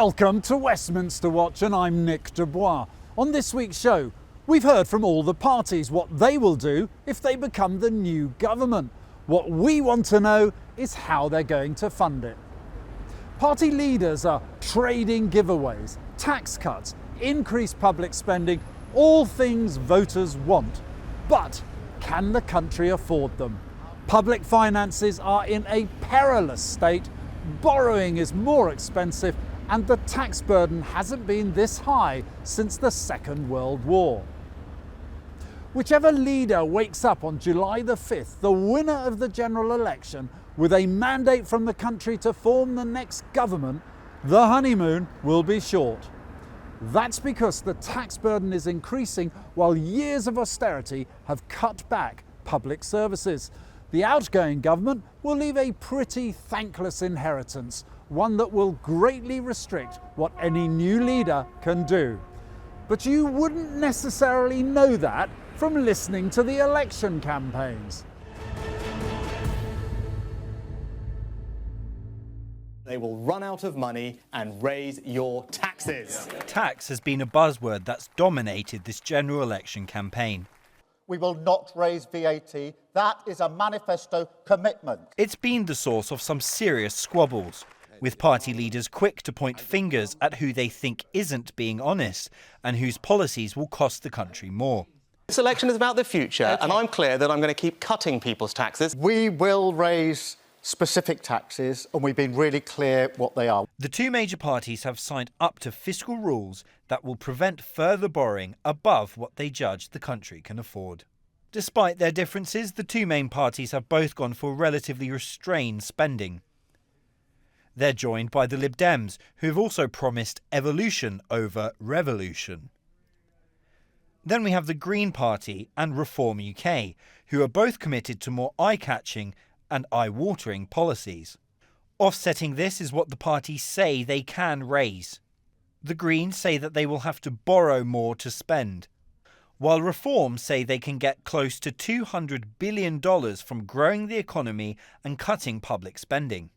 Welcome to Westminster Watch, and I'm Nick de Bois. On this week's show, we've heard from all the parties what they will do if they become the new government. What we want to know is how they're going to fund it. Party leaders are trading giveaways, tax cuts, increased public spending, all things voters want. But can the country afford them? Public finances are in a perilous state, borrowing is more expensive, and the tax burden hasn't been this high since the Second World War. Whichever leader wakes up on July the 5th, the winner of the general election, with a mandate from the country to form the next government, the honeymoon will be short. That's because the tax burden is increasing while years of austerity have cut back public services. The outgoing government will leave a pretty thankless inheritance, one that will greatly restrict what any new leader can do. But you wouldn't necessarily know that from listening to the election campaigns. They will run out of money and raise your taxes. Tax has been a buzzword that's dominated this general election campaign. We will not raise VAT. That is a manifesto commitment. It's been the source of some serious squabbles, with party leaders quick to point fingers at who they think isn't being honest and whose policies will cost the country more. This election is about the future, and I'm clear that I'm going to keep cutting people's taxes. We will raise specific taxes, and we've been really clear what they are. The two major parties have signed up to fiscal rules that will prevent further borrowing above what they judge the country can afford. Despite their differences, the two main parties have both gone for relatively restrained spending. They're joined by the Lib Dems, who have also promised evolution over revolution. Then we have the Green Party and Reform UK, who are both committed to more eye-catching and eye-watering policies. Offsetting this is what the parties say they can raise. The Greens say that they will have to borrow more to spend, while Reform say they can get close to $200 billion from growing the economy and cutting public spending.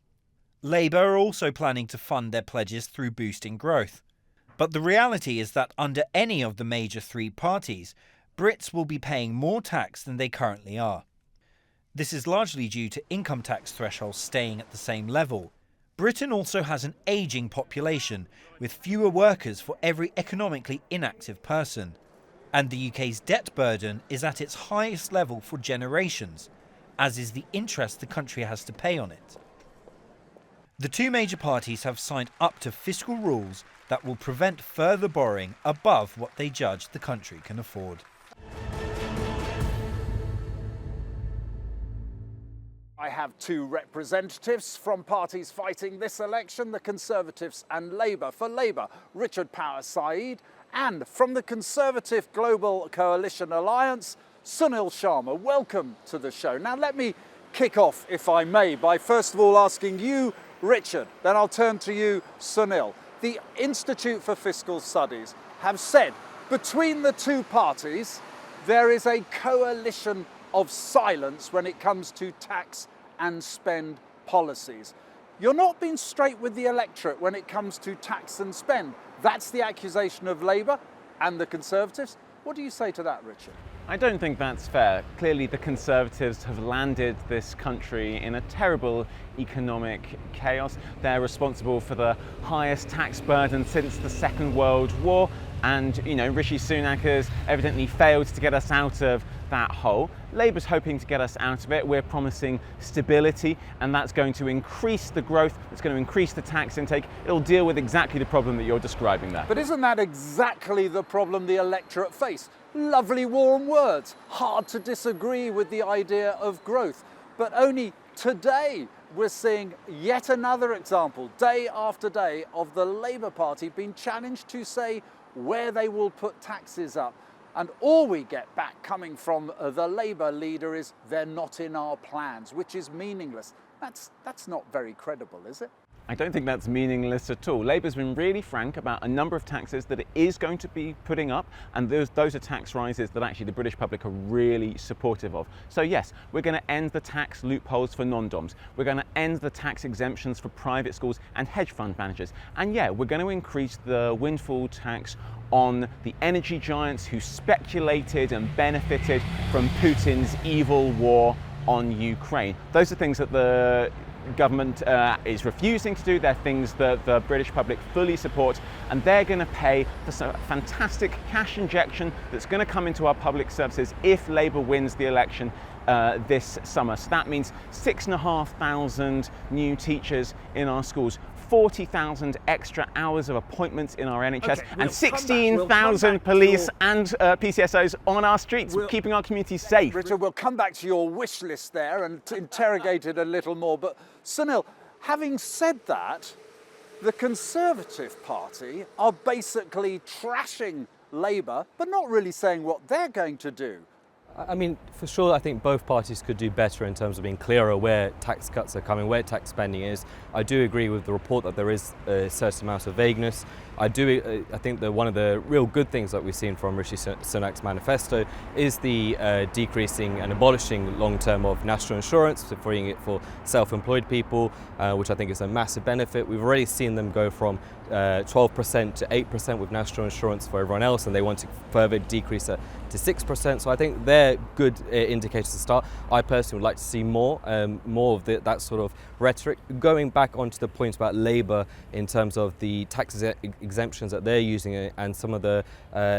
Labour are also planning to fund their pledges through boosting growth. But the reality is that under any of the major three parties, Brits will be paying more tax than they currently are. This is largely due to income tax thresholds staying at the same level. Britain also has an ageing population, with fewer workers for every economically inactive person. And the UK's debt burden is at its highest level for generations, as is the interest the country has to pay on it. The two major parties have signed up to fiscal rules that will prevent further borrowing above what they judge the country can afford. I have two representatives from parties fighting this election, the Conservatives and Labour. For Labour, Richard Power Saeed, and from the Conservative Global Coalition Alliance, Sunil Sharma. Welcome to the show. Now let me kick off, if I may, by first of all asking you, Richard, then I'll turn to you, Sunil. The Institute for Fiscal Studies have said between the two parties there is a coalition of silence when it comes to tax and spend policies. You're not being straight with the electorate when it comes to tax and spend. That's the accusation of Labour and the Conservatives. What do you say to that, Richard? I don't think that's fair. Clearly the Conservatives have landed this country in a terrible economic chaos. They're responsible for the highest tax burden since the Second World War, and Rishi Sunak has evidently failed to get us out of that hole. Labour's hoping to get us out of it. We're promising stability, and that's going to increase the growth, it's going to increase the tax intake. It'll deal with exactly the problem that you're describing there. But isn't that exactly the problem the electorate face? Lovely warm words, hard to disagree with the idea of growth. But only today we're seeing yet another example, day after day, of the Labour Party being challenged to say where they will put taxes up. And all we get back coming from the Labour leader is they're not in our plans, which is meaningless. That's not very credible, is it? I don't think that's meaningless at all. Labour's been really frank about a number of taxes that it is going to be putting up, and those are tax rises that actually the British public are really supportive of. So yes, we're going to end the tax loopholes for non-doms. We're going to end the tax exemptions for private schools and hedge fund managers. And yeah, we're going to increase the windfall tax on the energy giants who speculated and benefited from Putin's evil war on Ukraine. Those are things that the government is refusing to do. They're things that the British public fully support, and they're going to pay for some fantastic cash injection that's going to come into our public services if Labour wins the election this summer. So that means 6,500 new teachers in our schools, 40,000 extra hours of appointments in our NHS, and 16,000 police and PCSOs on our streets, keeping our communities safe. Richard, we'll come back to your wish list there and interrogate it a little more. But Sunil, having said that, the Conservative Party are basically trashing Labour, but not really saying what they're going to do. I mean, for sure, I think both parties could do better in terms of being clearer where tax cuts are coming, where tax spending is. I do agree with the report that there is a certain amount of vagueness. I think that one of the real good things that we've seen from Rishi Sunak's manifesto is the decreasing and abolishing long-term of national insurance, freeing it for self-employed people, which I think is a massive benefit. We've already seen them go from 12% to 8% with national insurance for everyone else, and they want to further decrease it to 6%. So I think they're good indicators to start. I personally would like to see more of that sort of rhetoric. Going back onto the point about Labour in terms of the tax exemptions that they're using and some of the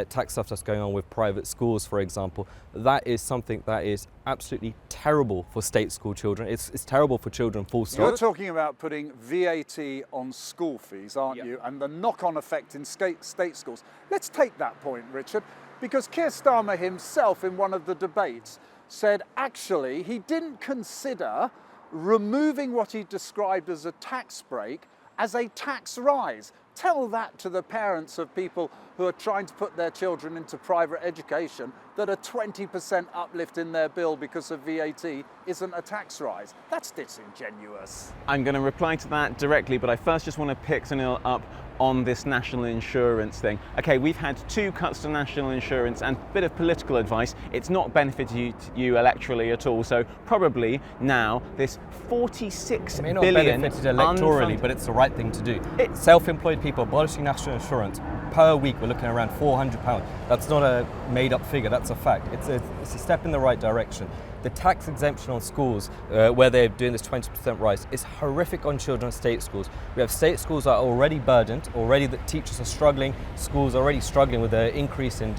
tax stuff that's going on with private schools, for example, that is something that is absolutely terrible for state school children. It's terrible for children, full stop. You're talking about putting VAT on school fees, aren't you? And the knock-on effect in state schools. Let's take that point, Richard, because Keir Starmer himself in one of the debates said actually he didn't consider removing what he described as a tax break as a tax rise. Tell that to the parents of people who are trying to put their children into private education, that a 20% uplift in their bill because of VAT isn't a tax rise. That's disingenuous. I'm going to reply to that directly, but I first just want to pick Sunil up on this national insurance thing. Okay, we've had 2 cuts to national insurance and a bit of political advice. It's not benefited you electorally at all, so probably now this 46 billion... It may not billion benefited electorally, but it's the right thing to do. Self-employed people abolishing national insurance per week, we're looking around £400. That's not a made-up figure, that's a fact. It's a step in the right direction. The tax exemption on schools, where they're doing this 20% rise, is horrific on children at state schools. We have state schools that are already burdened, already the teachers are struggling, schools are already struggling with the increase in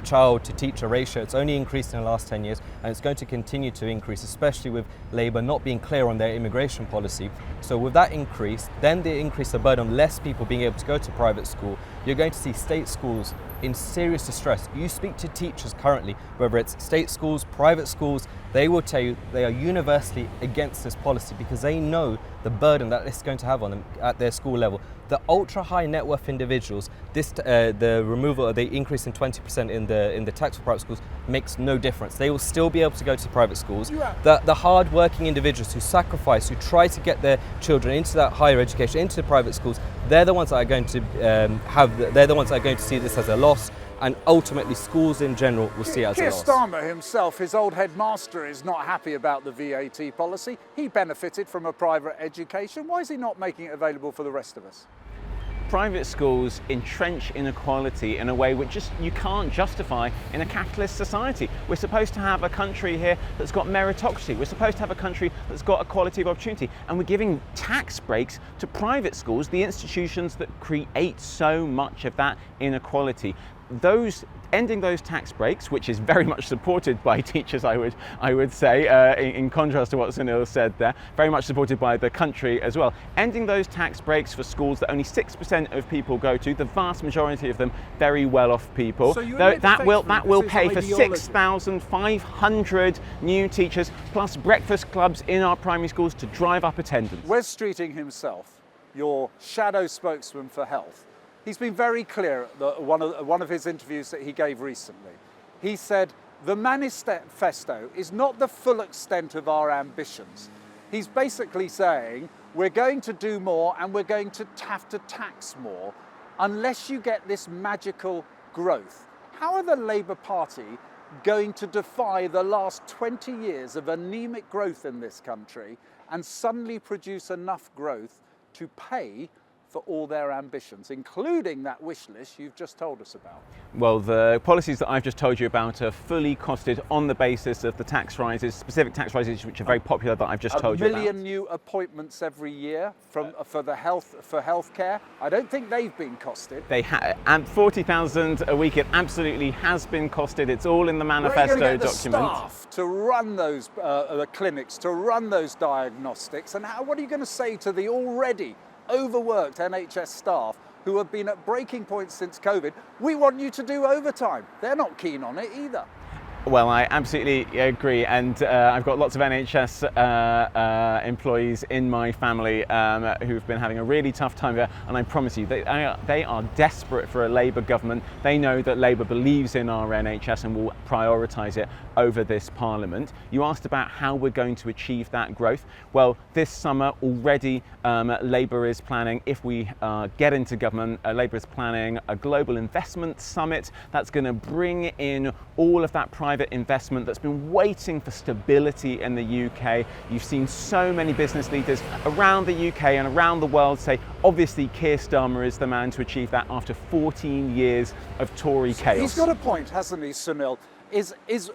child to teacher ratio. It's only increased in the last 10 years, and it's going to continue to increase, especially with Labour not being clear on their immigration policy. So with that increase, then they increase the burden on less people being able to go to private school. You're going to see state schools in serious distress. You speak to teachers currently, whether it's state schools, private schools, they will tell you they are universally against this policy because they know the burden that it's going to have on them at their school level. The ultra high net worth individuals, the removal or the increase in 20% in the tax for private schools makes no difference. They will still be able to go to private schools. The hard working individuals who sacrifice, who try to get their children into that higher education, into the private schools, they're the ones that are going to they're the ones that are going to see this as a loss. And ultimately, schools in general will see it as a loss. Keir Starmer himself, his old headmaster, is not happy about the VAT policy. He benefited from a private education. Why is he not making it available for the rest of us? Private schools entrench inequality in a way which you can't justify in a capitalist society. We're supposed to have a country here that's got meritocracy. We're supposed to have a country that's got equality of opportunity. And we're giving tax breaks to private schools, the institutions that create so much of that inequality. Ending those tax breaks, which is very much supported by teachers, I would say, in contrast to what Sunil said there, very much supported by the country as well. Ending those tax breaks for schools that only 6% of people go to, the vast majority of them very well-off people. So that will pay for 6,500 new teachers plus breakfast clubs in our primary schools to drive up attendance. Wes Streeting himself, your shadow spokesman for health, he's been very clear at one of his interviews that he gave recently. He said, the manifesto is not the full extent of our ambitions. He's basically saying, we're going to do more and we're going to have to tax more unless you get this magical growth. How are the Labour Party going to defy the last 20 years of anemic growth in this country and suddenly produce enough growth to pay for all their ambitions, including that wish list you've just told us about? Well, the policies that I've just told you about are fully costed on the basis of the tax rises, specific tax rises which are very popular that I've just told you about. 1 million new appointments every year for healthcare. I don't think they've been costed. And 40,000 a week, it absolutely has been costed. It's all in the manifesto Where are you document. going to get the staff to run those clinics, to run those diagnostics? And what are you going to say to the already overworked NHS staff who have been at breaking points since COVID? We want you to do overtime. They're not keen on it either. Well, I absolutely agree, and I've got lots of NHS employees in my family who've been having a really tough time there, and I promise you, they are desperate for a Labour government. They know that Labour believes in our NHS and will prioritise it over this Parliament. You asked about how we're going to achieve that growth. Well, this summer already Labour is planning, if we get into government, Labour is planning a global investment summit that's going to bring in all of that private investment that's been waiting for stability in the UK. You've seen so many business leaders around the UK and around the world say, obviously Keir Starmer is the man to achieve that after 14 years of Tory chaos. He's got a point, hasn't he, Sunil? Is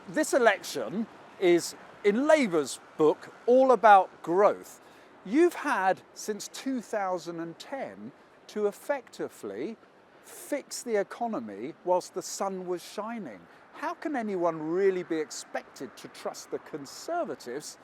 this election is, in Labour's book, all about growth. You've had since 2010 to effectively fix the economy whilst the sun was shining. How can anyone really be expected to trust the Conservatives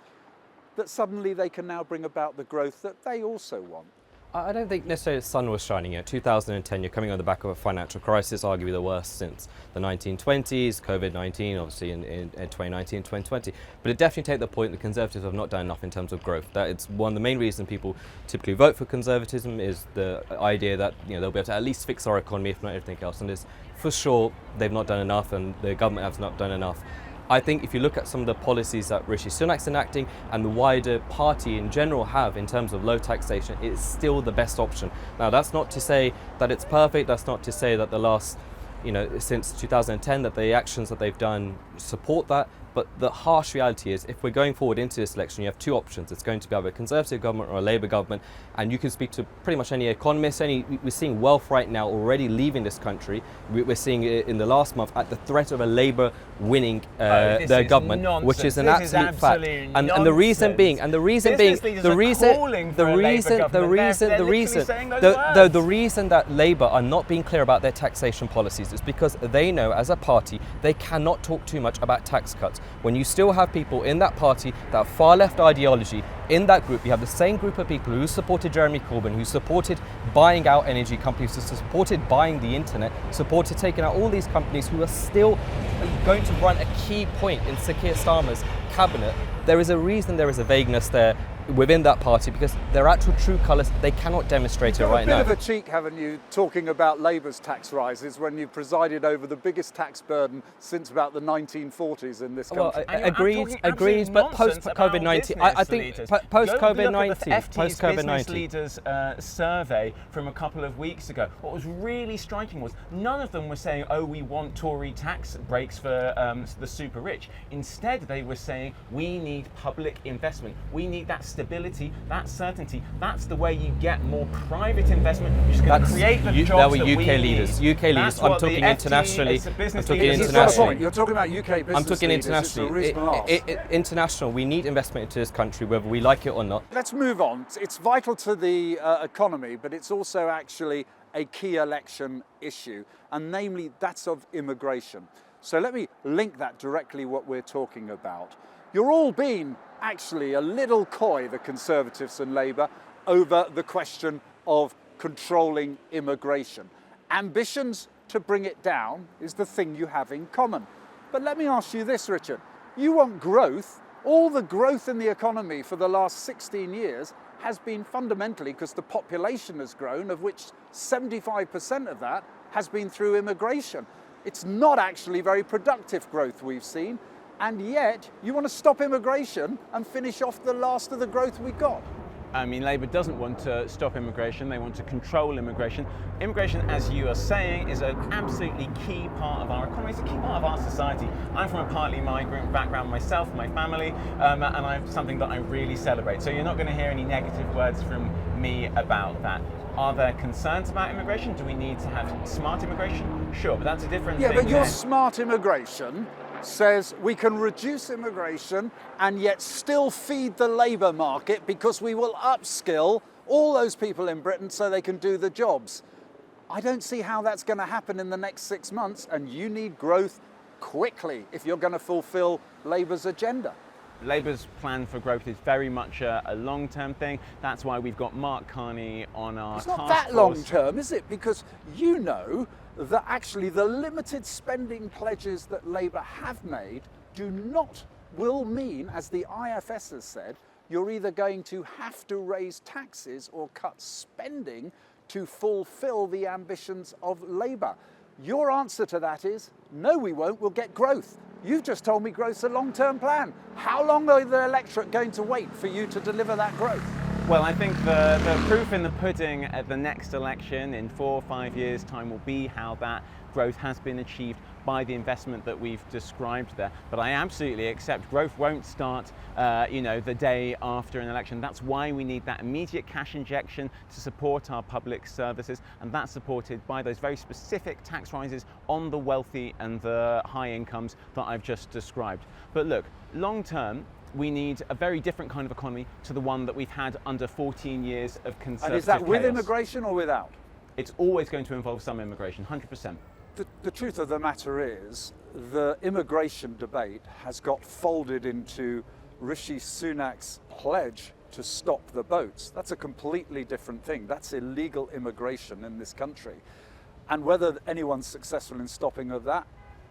that suddenly they can now bring about the growth that they also want? I don't think necessarily the sun was shining yet. 2010, you're coming on the back of a financial crisis, arguably the worst since the 1920s, COVID-19, obviously in 2019, 2020. But it definitely takes the point that Conservatives have not done enough in terms of growth. That it's one of the main reasons people typically vote for Conservatism is the idea that they'll be able to at least fix our economy, if not everything else. And it's for sure they've not done enough, and the government has not done enough. I think if you look at some of the policies that Rishi Sunak's enacting and the wider party in general have in terms of low taxation, it's still the best option. Now, that's not to say that it's perfect. That's not to say that the last, since 2010, that the actions that they've done support that. But the harsh reality is, if we're going forward into this election, you have two options. It's going to be either a Conservative government or a Labour government, and you can speak to pretty much any economist. We're seeing wealth right now already leaving this country. We're seeing it in the last month at the threat of a Labour winning their government, nonsense. which is an This absolute is fact. And the reason being, the reason that Labour are not being clear about their taxation policies is because they know, as a party, they cannot talk too much about tax cuts. When you still have people in that party that have far left ideology, in that group you have the same group of people who supported Jeremy Corbyn, who supported buying out energy companies, who supported buying the internet, supported taking out all these companies, who are still going to run a key point in Sir Keir Starmer's cabinet. There is a reason there is a vagueness there within that party, because their actual true colours, they cannot demonstrate it right now. You've got a bit of a cheek, haven't you, talking about Labour's tax rises when you presided over the biggest tax burden since about the 1940s in this country. Well, agreed, but post-COVID-19, I think post-COVID-19, business leaders survey from a couple of weeks ago, what was really striking was none of them were saying, oh, we want Tory tax breaks for the super rich. Instead, they were saying, we need public investment. We need that stability, that certainty. That's the way you get more private investment. You're just going to create the jobs that we need. UK leaders. I'm talking internationally. You're talking about UK business. I'm talking internationally. International. We need investment into this country, whether we like it or not. Let's move on. It's vital to the economy, but it's also actually a key election issue, and namely that's of immigration. So let me link that directly what we're talking about. You're all being actually a little coy, the Conservatives and Labour, over the question of controlling immigration. Ambitions to bring it down is the thing you have in common. But let me ask you this, Richard. You want growth. All the growth in the economy for the last 16 years has been fundamentally because the population has grown, of which 75% of that has been through immigration. It's not actually very productive growth we've seen. And yet, you want to stop immigration and finish off the last of the growth we got. I mean, Labour doesn't want to stop immigration, they want to control immigration. Immigration, as you are saying, is an absolutely key part of our economy, it's a key part of our society. I'm from a partly migrant background myself, my family, and I'm something that I really celebrate. So you're not going to hear any negative words from me about that. Are there concerns about immigration? Do we need to have smart immigration? Sure, but that's a different thing. Yeah, but your smart immigration says we can reduce immigration and yet still feed the labour market because we will upskill all those people in Britain so they can do the jobs. I don't see how that's going to happen in the next 6 months, and you need growth quickly if you're going to fulfil Labour's agenda. Labour's plan for growth is very much a long-term thing. That's why we've got Mark Carney on our task force. It's not that long-term, is it? Because you know that actually the limited spending pledges that Labour have made will mean, as the IFS has said, you're either going to have to raise taxes or cut spending to fulfil the ambitions of Labour. Your answer to that is, no, we won't, we'll get growth. You've just told me growth's a long-term plan. How long are the electorate going to wait for you to deliver that growth? Well, I think the proof in the pudding at the next election in 4 or 5 years' time will be how that growth has been achieved by the investment that we've described there. But I absolutely accept growth won't start, the day after an election. That's why we need that immediate cash injection to support our public services, and that's supported by those very specific tax rises on the wealthy and the high incomes that I've just described. But look, long term, we need a very different kind of economy to the one that we've had under 14 years of conservative And is that with chaos. immigration or without? It's always going to involve some immigration, 100%. The truth of the matter is, the immigration debate has got folded into Rishi Sunak's pledge to stop the boats. That's a completely different thing. That's illegal immigration in this country. And whether anyone's successful in stopping of that,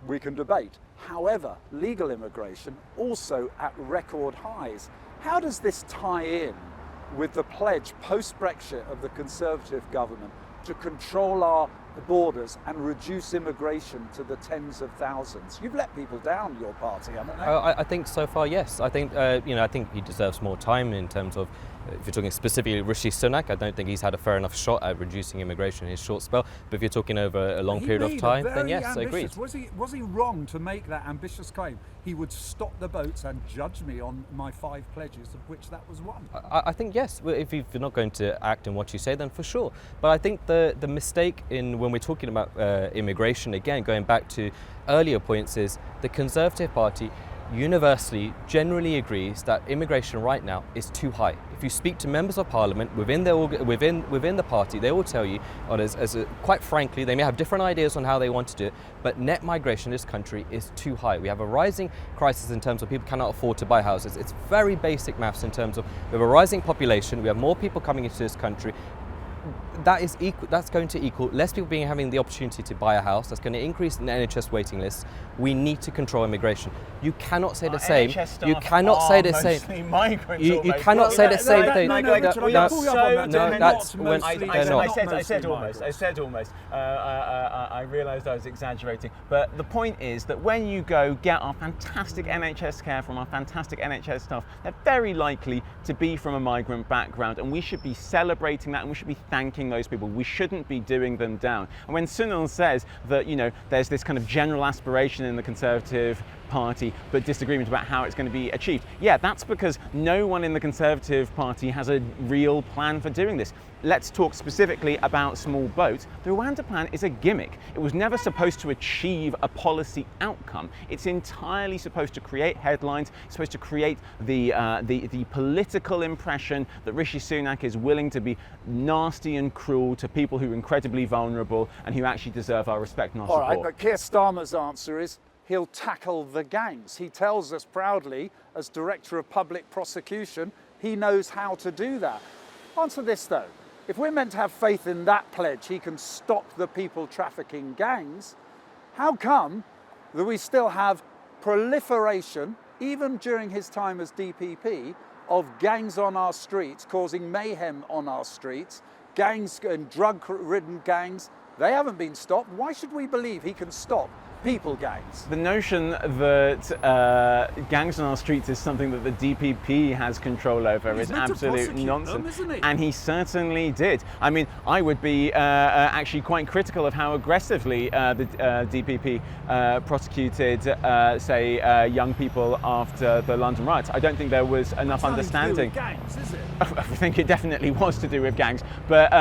we can debate. However, legal immigration also at record highs. How does this tie in with the pledge post-Brexit of the Conservative government to control our borders and reduce immigration to the tens of thousands? You've let people down, your party, haven't they? I think so far, yes. I think I think he deserves more time in terms of, if you're talking specifically Rishi Sunak, I don't think he's had a fair enough shot at reducing immigration in his short spell. But if you're talking over a long period of time, then yes, I agree. Was he wrong to make that ambitious claim? He would stop the boats and judge me on my 5 pledges, of which that was one. I think yes. If you're not going to act in what you say, then for sure. But I think the mistake when we're talking about immigration, again, going back to earlier points, is the Conservative Party universally generally agrees that immigration right now is too high. If you speak to members of parliament within the party, they will tell you, quite frankly, they may have different ideas on how they want to do it, but net migration in this country is too high. We have a rising crisis in terms of people cannot afford to buy houses. It's very basic maths in terms of we have a rising population, we have more people coming into this country. That's going to equal less people having the opportunity to buy a house. That's going to increase the NHS waiting lists. We need to control immigration. You cannot say the same. You cannot say the same. You cannot say the same thing. I said almost. I realised I was exaggerating. But the point is that when you go get our fantastic NHS care from our fantastic NHS staff, they're very likely to be from a migrant background, and we should be celebrating that, and we should be thanking those people. We shouldn't be doing them down. And when Sunil says that, there's this kind of general aspiration in the Conservative Party, but disagreement about how it's going to be achieved. Yeah, that's because no one in the Conservative Party has a real plan for doing this. Let's talk specifically about small boats. The Rwanda plan is a gimmick. It was never supposed to achieve a policy outcome. It's entirely supposed to create headlines, it's supposed to create the political impression that Rishi Sunak is willing to be nasty and cruel to people who are incredibly vulnerable and who actually deserve our respect and our support. All right, but Keir Starmer's answer is he'll tackle the gangs. He tells us proudly, as Director of Public Prosecution, he knows how to do that. Answer this though. If we're meant to have faith in that pledge, he can stop the people trafficking gangs, how come that we still have proliferation, even during his time as DPP, of gangs on our streets, causing mayhem on our streets, gangs and drug-ridden gangs? They haven't been stopped. Why should we believe he can stop people gangs. The notion that gangs on our streets is something that the DPP has control over is absolute nonsense. Isn't he? And he certainly did. I mean, I would be actually quite critical of how aggressively the DPP prosecuted, say, young people after the London riots. I don't think there was enough understanding. Gangs, is it? I think it definitely was to do with gangs. But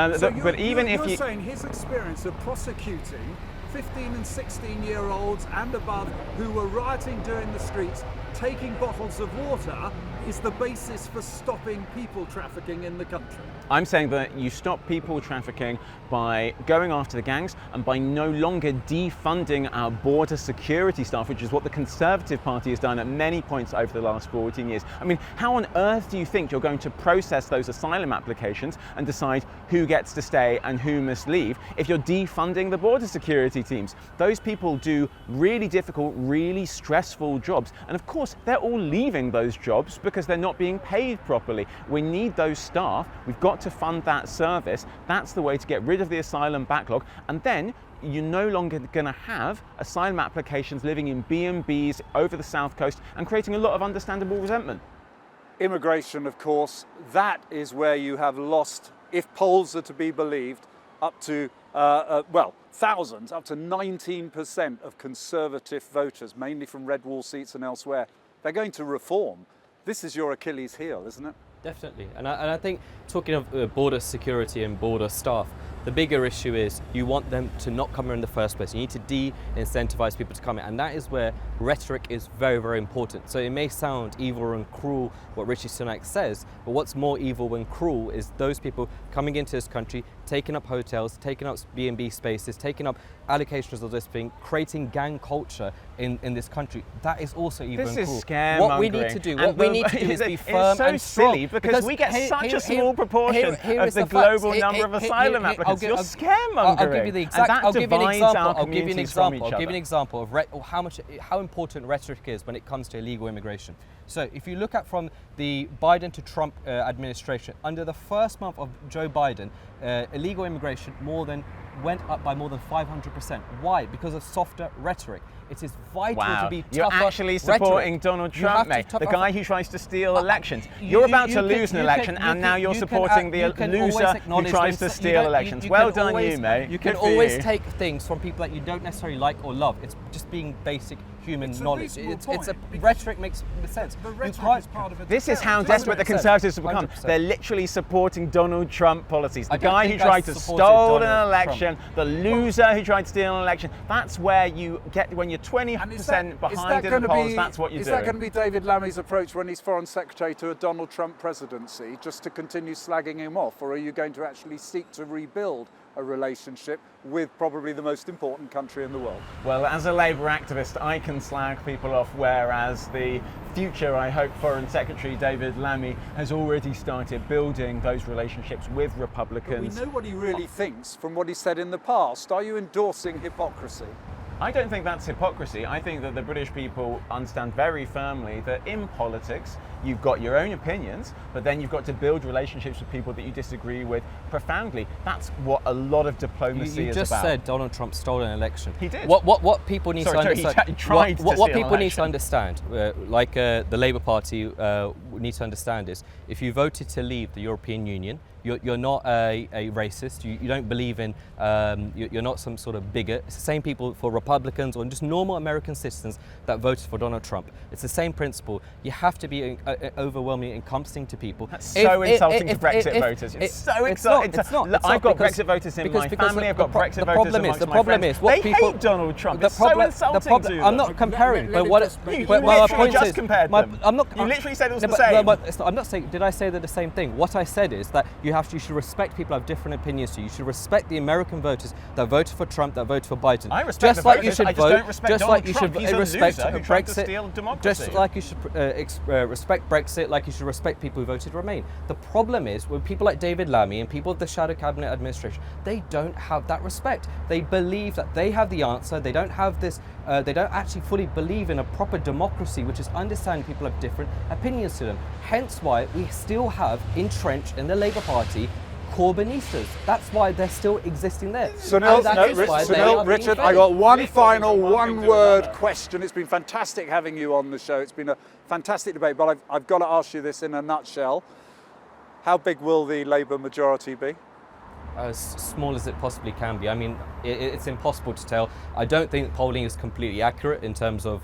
but even if you're you saying his experience of prosecuting 15 and 16-year-olds and above who were rioting during the streets, taking bottles of water, is the basis for stopping people trafficking in the country. I'm saying that you stop people trafficking by going after the gangs and by no longer defunding our border security staff, which is what the Conservative Party has done at many points over the last 14 years. I mean, how on earth do you think you're going to process those asylum applications and decide who gets to stay and who must leave if you're defunding the border security teams? Those people do really difficult, really stressful jobs. And of course, they're all leaving those jobs because they're not being paid properly. We need those staff. We've got to fund that service. That's the way to get rid of the asylum backlog. And then you're no longer going to have asylum applications living in B&Bs over the south coast and creating a lot of understandable resentment. Immigration, of course, that is where you have lost, if polls are to be believed, up to, thousands, up to 19% of Conservative voters, mainly from red wall seats and elsewhere. They're going to reform. This is your Achilles heel, isn't it? Definitely. And I think talking of border security and border staff, the bigger issue is you want them to not come here in the first place. You need to de-incentivize people to come here. And that is where rhetoric is very, very important. So it may sound evil and cruel what Rishi Sunak says, but what's more evil and cruel is those people coming into this country, taking up hotels, taking up B&B spaces, taking up allocations of this thing, creating gang culture in this country. That is also evil and cruel. This is scaremongering. What we need to do, is be firm and strong. Silly because we get such a small proportion of the global number of asylum applicants. You're scaremongering. I'll give you the exact. I'll give you an example of how important rhetoric is when it comes to illegal immigration. So if you look at from the Biden to Trump administration, under the first month of Joe Biden, illegal immigration went up by more than 500%. Why? Because of softer rhetoric. It is vital to be tougher. You're actually supporting rhetoric. Donald Trump, mate, the guy who tries to steal elections. You're about to lose an election, and now you're supporting the loser who tries to steal elections. Well done, you, mate. You can always take things from people that you don't necessarily like or love. It's just being basic human knowledge. Rhetoric makes sense. The rhetoric is part of it. This is how desperate the Conservatives have become. 100%. They're literally supporting Donald Trump policies. The guy who tried to steal an election, the loser who tried to steal an election. That's where you get when you're 20% behind in the polls. That's what you're doing. Is that going to be David Lammy's approach when he's Foreign Secretary to a Donald Trump presidency, just to continue slagging him off? Or are you going to actually seek to rebuild a relationship with probably the most important country in the world? Well, as a Labour activist, I can slag people off, whereas the future, I hope, Foreign Secretary David Lammy has already started building those relationships with Republicans. But we know what he really thinks from what he said in the past. Are you endorsing hypocrisy? I don't think that's hypocrisy. I think that the British people understand very firmly that in politics, you've got your own opinions, but then you've got to build relationships with people that you disagree with profoundly. That's what a lot of diplomacy is about. You just said Donald Trump stole an election. He did. What people need to understand. He tried to what people need to understand, like the Labour Party need to understand is, if you voted to leave the European Union, you're not a racist. You don't believe in. You're not some sort of bigot. It's the same people for Republicans or just normal American citizens that voted for Donald Trump. It's the same principle. You have to be overwhelmingly encompassing to people. That's so insulting to Brexit voters. It's so insulting. I've got Brexit voters in my family. I've got Brexit voters amongst my friends. They hate Donald Trump. It's so insulting to them. I'm not comparing, but what you literally just compared them. You literally said it was the same. I'm not saying. Did I say they're the same thing? What I said is that you should respect people who have different opinions to you. You should respect the American voters that voted for Trump, that voted for Biden. I respect just the like voters. You should I just vote, don't respect just Donald like Trump. You should He's a respect loser who tried to Brexit. steal democracy. Just like you should respect Brexit, like you should respect people who voted Remain. The problem is with people like David Lammy and people of the shadow cabinet administration, they don't have that respect. They believe that they have the answer. They don't have this. They don't actually fully believe in a proper democracy, which is understanding people have different opinions to them. Hence why we still have entrenched in the Labour Party Corbynistas. That's why they're still existing there. Sunil, Richard, I got one final one-word question. It's been fantastic having you on the show. It's been a fantastic debate, but I've got to ask you this in a nutshell. How big will the Labour majority be? As small as it possibly can be. I mean, it's impossible to tell. I don't think polling is completely accurate in terms of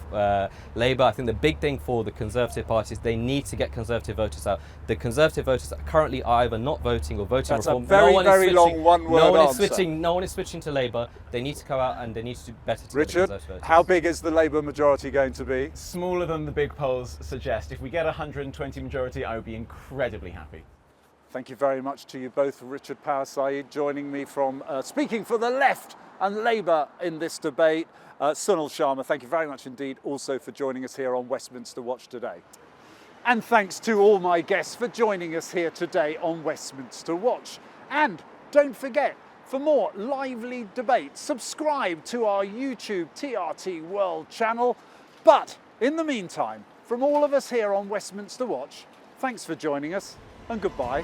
Labour. I think the big thing for the Conservative Party is they need to get Conservative voters out. The Conservative voters are currently either not voting or voting That's reform. a very long one-word answer. No one is switching to Labour. They need to go out and they need to do better to Richard, get the Conservative voters. how big is the Labour majority going to be? Smaller than the big polls suggest. If we get 120 majority, I would be incredibly happy. Thank you very much to you both, Richard Power Saeed, joining me from speaking for the left and Labour in this debate. Sunil Sharma, thank you very much indeed also for joining us here on Westminster Watch today. And thanks to all my guests for joining us here today on Westminster Watch. And don't forget, for more lively debates, subscribe to our YouTube TRT World channel. But in the meantime, from all of us here on Westminster Watch, thanks for joining us and goodbye.